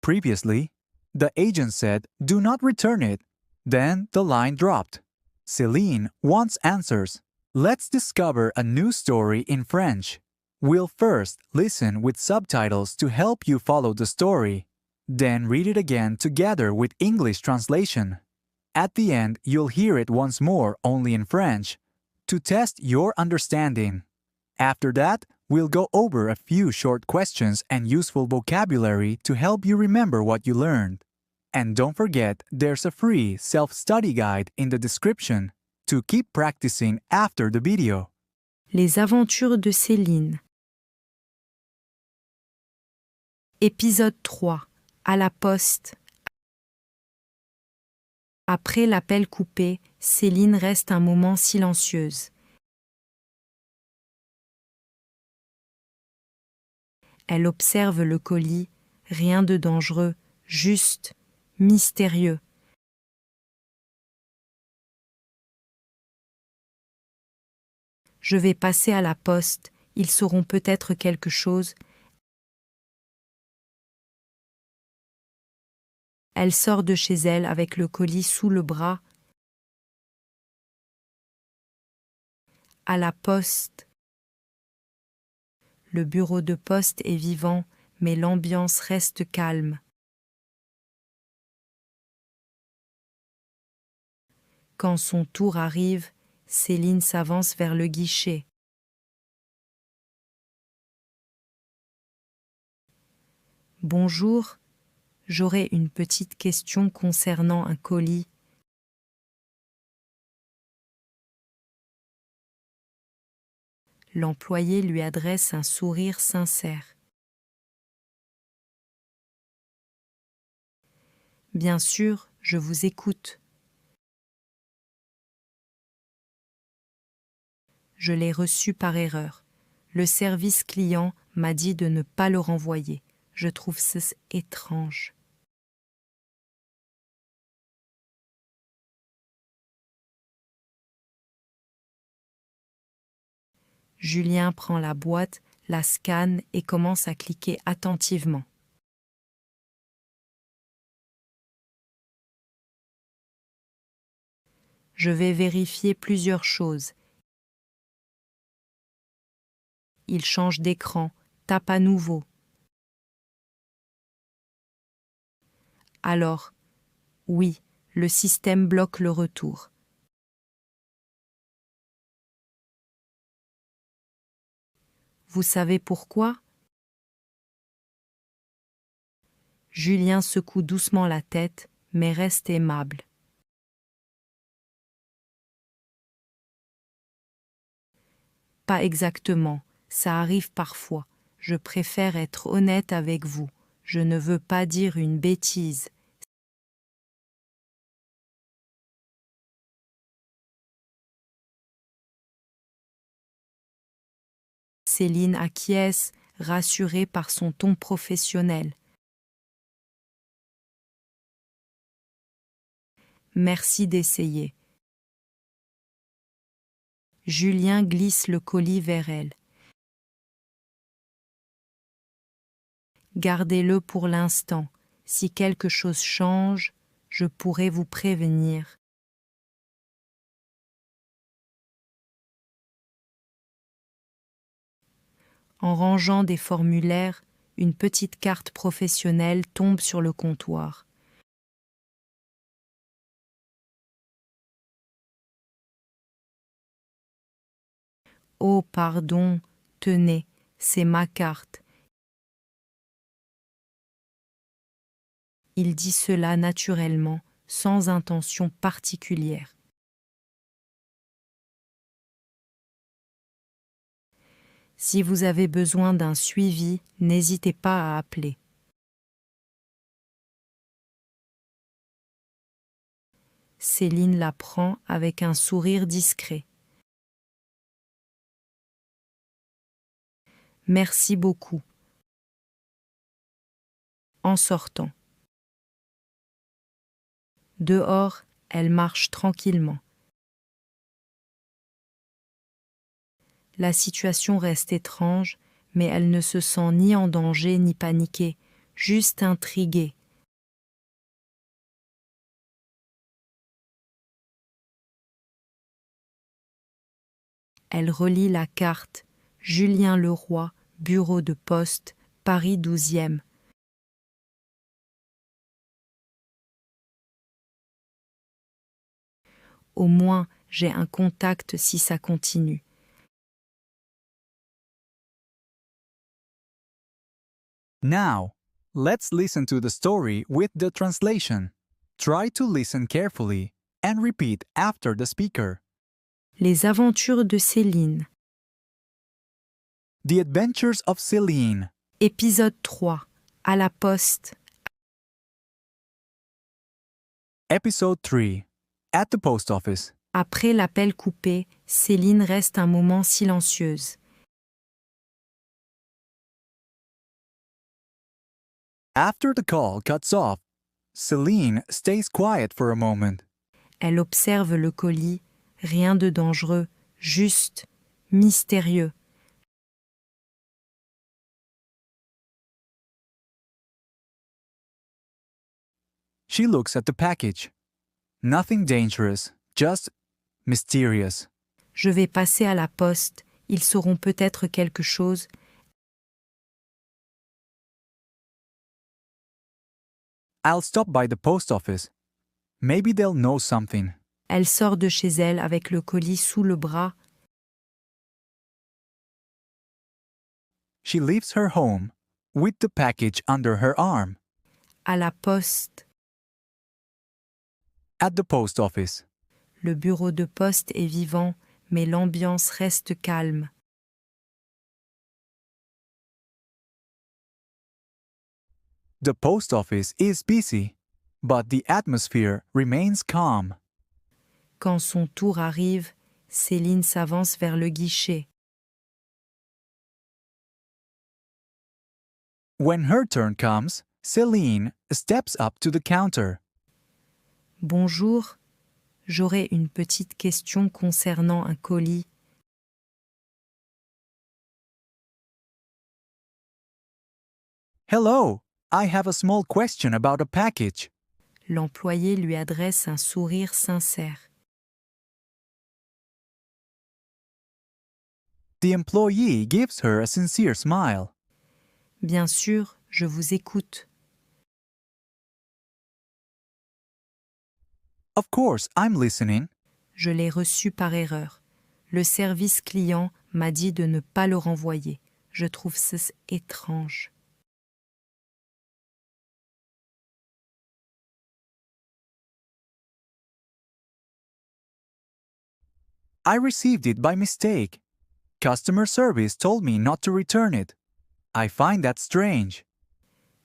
Previously, the agent said, "Do not return it." Then the line dropped. Céline wants answers. Let's discover a new story in French. We'll first listen with subtitles to help you follow the story. Then read it again together with English translation. At the end, you'll hear it once more only in French to test your understanding. After that, we'll go over a few short questions and useful vocabulary to help you remember what you learned. And don't forget, there's a free self-study guide in the description to keep practicing after the video. Les aventures de Céline. Épisode 3. À la poste. Après l'appel coupé, Céline reste un moment silencieuse. Elle observe le colis, rien de dangereux, juste, mystérieux. Je vais passer à la poste, ils sauront peut-être quelque chose. Elle sort de chez elle avec le colis sous le bras. À la poste. Le bureau de poste est vivant, mais l'ambiance reste calme. Quand son tour arrive, Céline s'avance vers le guichet. Bonjour, j'aurais une petite question concernant un colis. L'employé lui adresse un sourire sincère. Bien sûr, je vous écoute. Je l'ai reçu par erreur. Le service client m'a dit de ne pas le renvoyer. Je trouve ça étrange. Julien prend la boîte, la scanne et commence à cliquer attentivement. Je vais vérifier plusieurs choses. Il change d'écran, tape à nouveau. Alors, oui, le système bloque le retour. Vous savez pourquoi ? Julien secoue doucement la tête, mais reste aimable. Pas exactement, ça arrive parfois. Je préfère être honnête avec vous. Je ne veux pas dire une bêtise. Céline acquiesce, rassurée par son ton professionnel. Merci d'essayer. Julien glisse le colis vers elle. Gardez-le pour l'instant. Si quelque chose change, je pourrai vous prévenir. En rangeant des formulaires, une petite carte professionnelle tombe sur le comptoir. Oh, pardon, tenez, c'est ma carte. Il dit cela naturellement, sans intention particulière. Si vous avez besoin d'un suivi, n'hésitez pas à appeler. Céline la prend avec un sourire discret. Merci beaucoup. En sortant. Dehors, elle marche tranquillement. La situation reste étrange, mais elle ne se sent ni en danger ni paniquée, juste intriguée. Elle relit la carte. Julien Leroy, bureau de poste, Paris 12e. Au moins, j'ai un contact si ça continue. Now, let's listen to the story with the translation. Try to listen carefully and repeat after the speaker. Les aventures de Céline. The Adventures of Celine. Épisode 3. À la poste. Episode 3. At the post office. Après l'appel coupé, Céline reste un moment silencieuse. After the call cuts off, Celine stays quiet for a moment. Elle observe le colis, rien de dangereux, juste, mystérieux. She looks at the package. Nothing dangerous, just mysterious. Je vais passer à la poste, ils sauront peut-être quelque chose. I'll stop by the post office. Maybe they'll know something. Elle sort de chez elle avec le colis sous le bras. She leaves her home with the package under her arm. À la poste. At the post office. Le bureau de poste est vivant, mais l'ambiance reste calme. The post office is busy, but the atmosphere remains calm. Quand son tour arrive, Céline s'avance vers le guichet. When her turn comes, Celine steps up to the counter. Bonjour, j'aurais une petite question concernant un colis. Hello, I have a small question about a package. L'employé lui adresse un sourire sincère. The employee gives her a sincere smile. Bien sûr, je vous écoute. Of course, I'm listening. Je l'ai reçu par erreur. Le service client m'a dit de ne pas le renvoyer. Je trouve ça étrange. I received it by mistake. Customer service told me not to return it. I find that strange.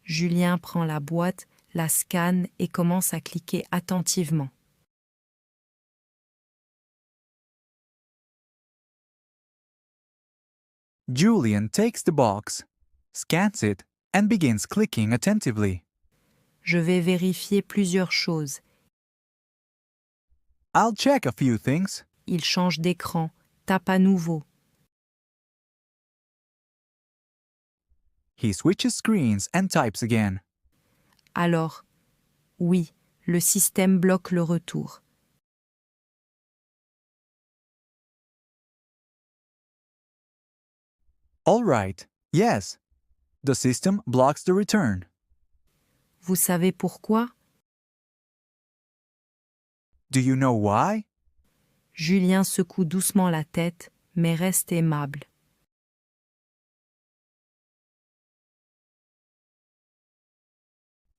Julien prend la boîte, la scanne et commence à cliquer attentivement. Julian takes the box, scans it, and begins clicking attentively. Je vais vérifier plusieurs choses. I'll check a few things. Il change d'écran, tape à nouveau. He switches screens and types again. Alors, oui, le système bloque le retour. All right, yes. The system blocks the return. Vous savez pourquoi? Do you know why? Julien secoue doucement la tête, mais reste aimable.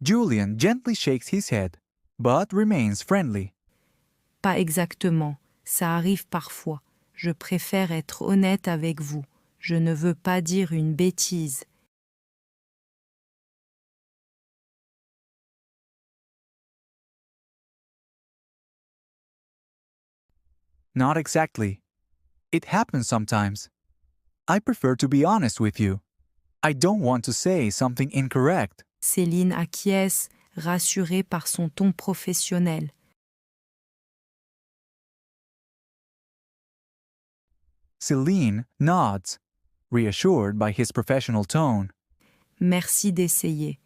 Julian gently shakes his head, but remains friendly. Pas exactement, ça arrive parfois. Je préfère être honnête avec vous. Je ne veux pas dire une bêtise. Not exactly. It happens sometimes. I prefer to be honest with you. I don't want to say something incorrect. Céline acquiesce, rassurée par son ton professionnel. Celine nods, reassured by his professional tone. Merci d'essayer.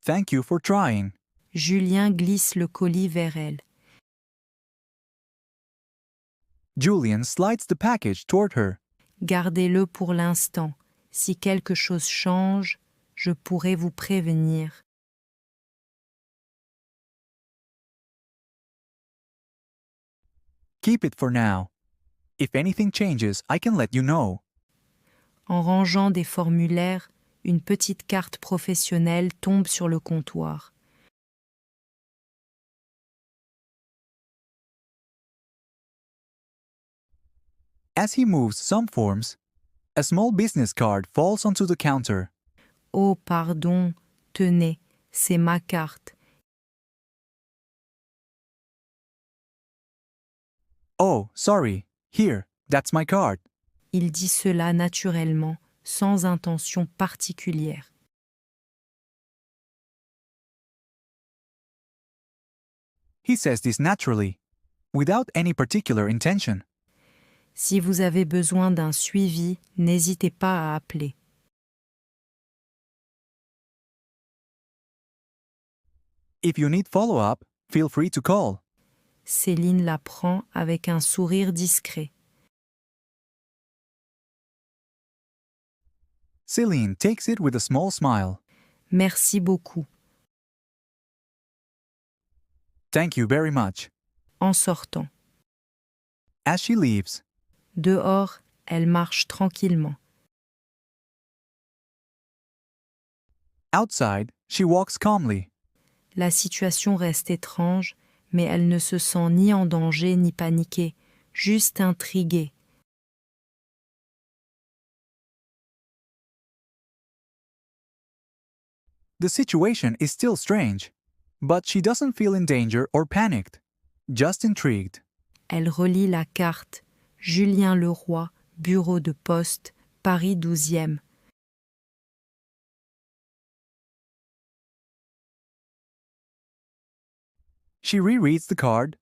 Thank you for trying. Julien glisse le colis vers elle. Julian slides the package toward her. Gardez-le pour l'instant. Si quelque chose change, je pourrai vous prévenir. Keep it for now. If anything changes, I can let you know. En rangeant des formulaires, une petite carte professionnelle tombe sur le comptoir. As he moves some forms, a small business card falls onto the counter. Oh, pardon, tenez, c'est ma carte. Oh, sorry. Here, that's my card. Il dit cela naturellement, sans intention particulière. He says this naturally, without any particular intention. Si vous avez besoin d'un suivi, n'hésitez pas à appeler. If you need follow-up, feel free to call. Céline la prend avec un sourire discret. Celine takes it with a small smile. Merci beaucoup. Thank you very much. En sortant. As she leaves, Dehors, elle marche tranquillement. outside, she walks calmly. La situation reste étrange, mais elle ne se sent ni en danger ni paniquée, juste intriguée. The situation is still strange, but she doesn't feel in danger or panicked, just intrigued. Elle relit la carte. Julien Leroy, bureau de poste, Paris 12e. She rereads the card.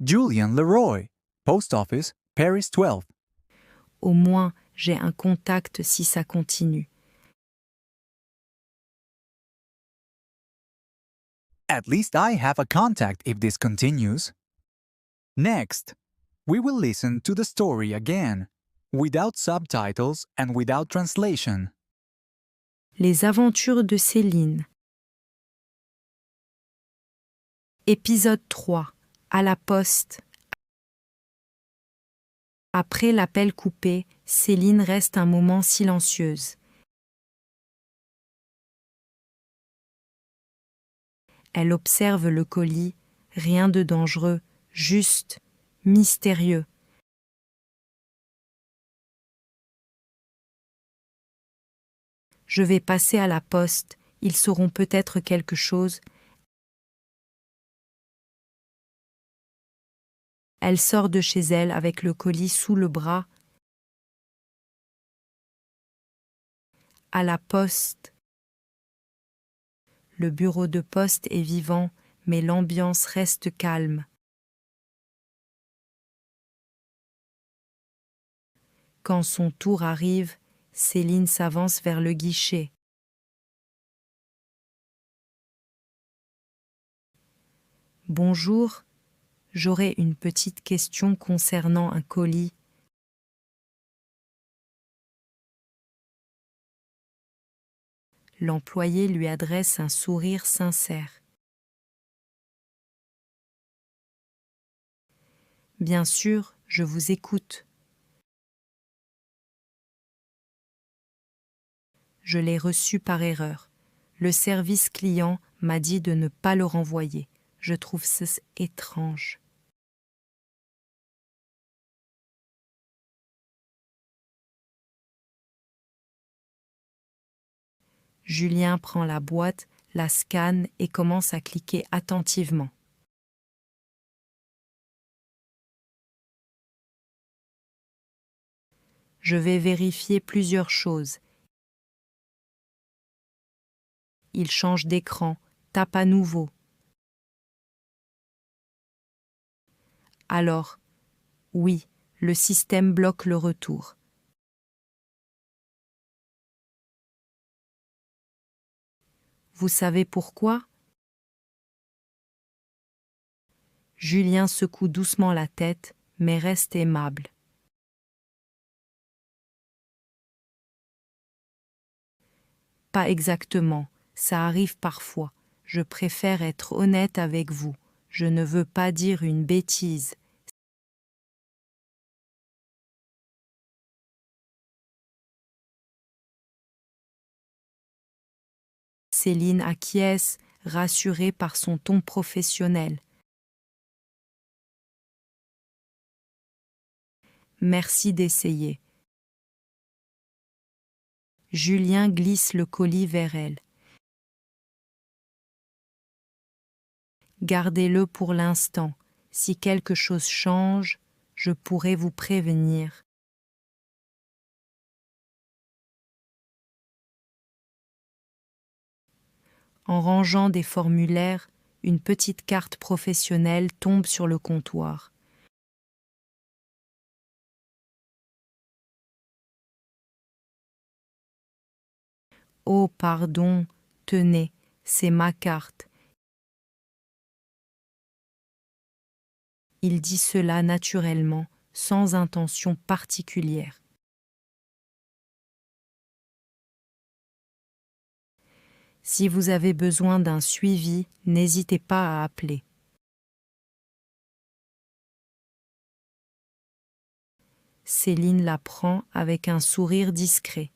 Julian Leroy, Post Office, Paris 12. Au moins, j'ai un contact si ça continue. At least I have a contact if this continues. Next, we will listen to the story again, without subtitles and without translation. Les aventures de Céline. Épisode 3. À la poste. Après l'appel coupé, Céline reste un moment silencieuse. Elle observe le colis, rien de dangereux, juste, mystérieux. Je vais passer à la poste, ils sauront peut-être quelque chose. Elle sort de chez elle avec le colis sous le bras. À la poste. Le bureau de poste est vivant, mais l'ambiance reste calme. Quand son tour arrive, Céline s'avance vers le guichet. Bonjour, j'aurais une petite question concernant un colis. L'employé lui adresse un sourire sincère. Bien sûr, je vous écoute. Je l'ai reçu par erreur. Le service client m'a dit de ne pas le renvoyer. Je trouve ça étrange. Julien prend la boîte, la scanne et commence à cliquer attentivement. Je vais vérifier plusieurs choses. Il change d'écran, tape à nouveau. Alors, oui, le système bloque le retour. Vous savez pourquoi? Julien secoue doucement la tête, mais reste aimable. Pas exactement, ça arrive parfois. Je préfère être honnête avec vous. Je ne veux pas dire une bêtise. Céline acquiesce, rassurée par son ton professionnel. Merci d'essayer. Julien glisse le colis vers elle. Gardez-le pour l'instant. Si quelque chose change, je pourrai vous prévenir. En rangeant des formulaires, une petite carte professionnelle tombe sur le comptoir. Oh, pardon, tenez, c'est ma carte. Il dit cela naturellement, sans intention particulière. Si vous avez besoin d'un suivi, n'hésitez pas à appeler. Céline la prend avec un sourire discret.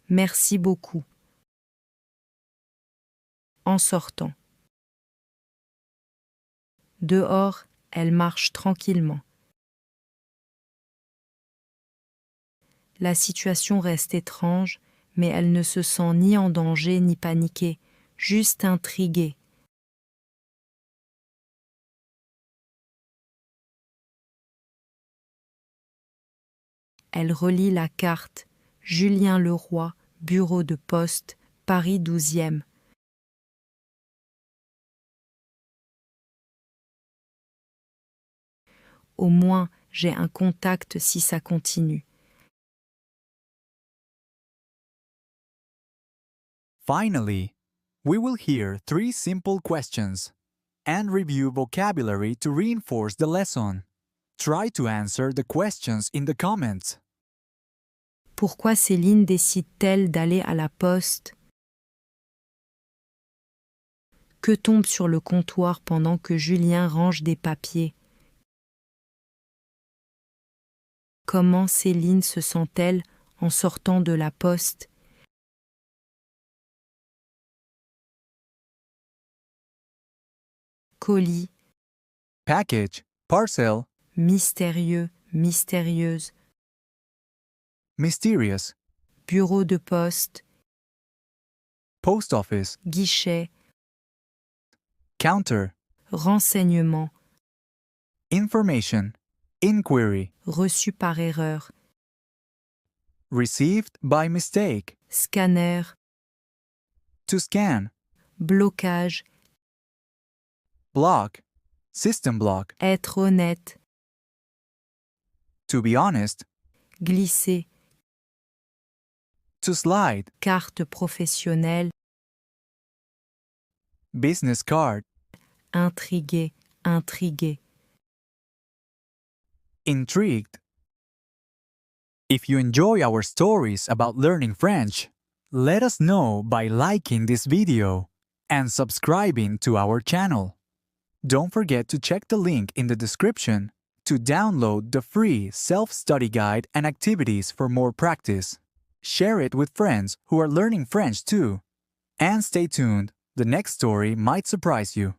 Merci beaucoup. En sortant. Dehors, elle marche tranquillement. La situation reste étrange, mais elle ne se sent ni en danger ni paniquée, juste intriguée. Elle relit la carte. Julien Leroy, bureau de poste, Paris 12e. Au moins, j'ai un contact si ça continue. Finally, we will hear 3 simple questions and review vocabulary to reinforce the lesson. Try to answer the questions in the comments. Pourquoi Céline décide-t-elle d'aller à la poste? Que tombe sur le comptoir pendant que Julien range des papiers? Comment Céline se sent-elle en sortant de la poste? Colis, Package, parcel, mystérieux, mystérieuse, mysterious, bureau de poste, post office, guichet, counter, renseignement, information, inquiry, reçu par erreur, received by mistake, scanner, to scan, blocage, block, system block, être honnête, to be honest, glisser, to slide, carte professionnelle, business card, intrigué, intrigué. intrigued. If you enjoy our stories about learning French, let us know by liking this video and subscribing to our channel. Don't forget to check the link in the description to download the free self-study guide and activities for more practice. Share it with friends who are learning French too. And stay tuned, the next story might surprise you.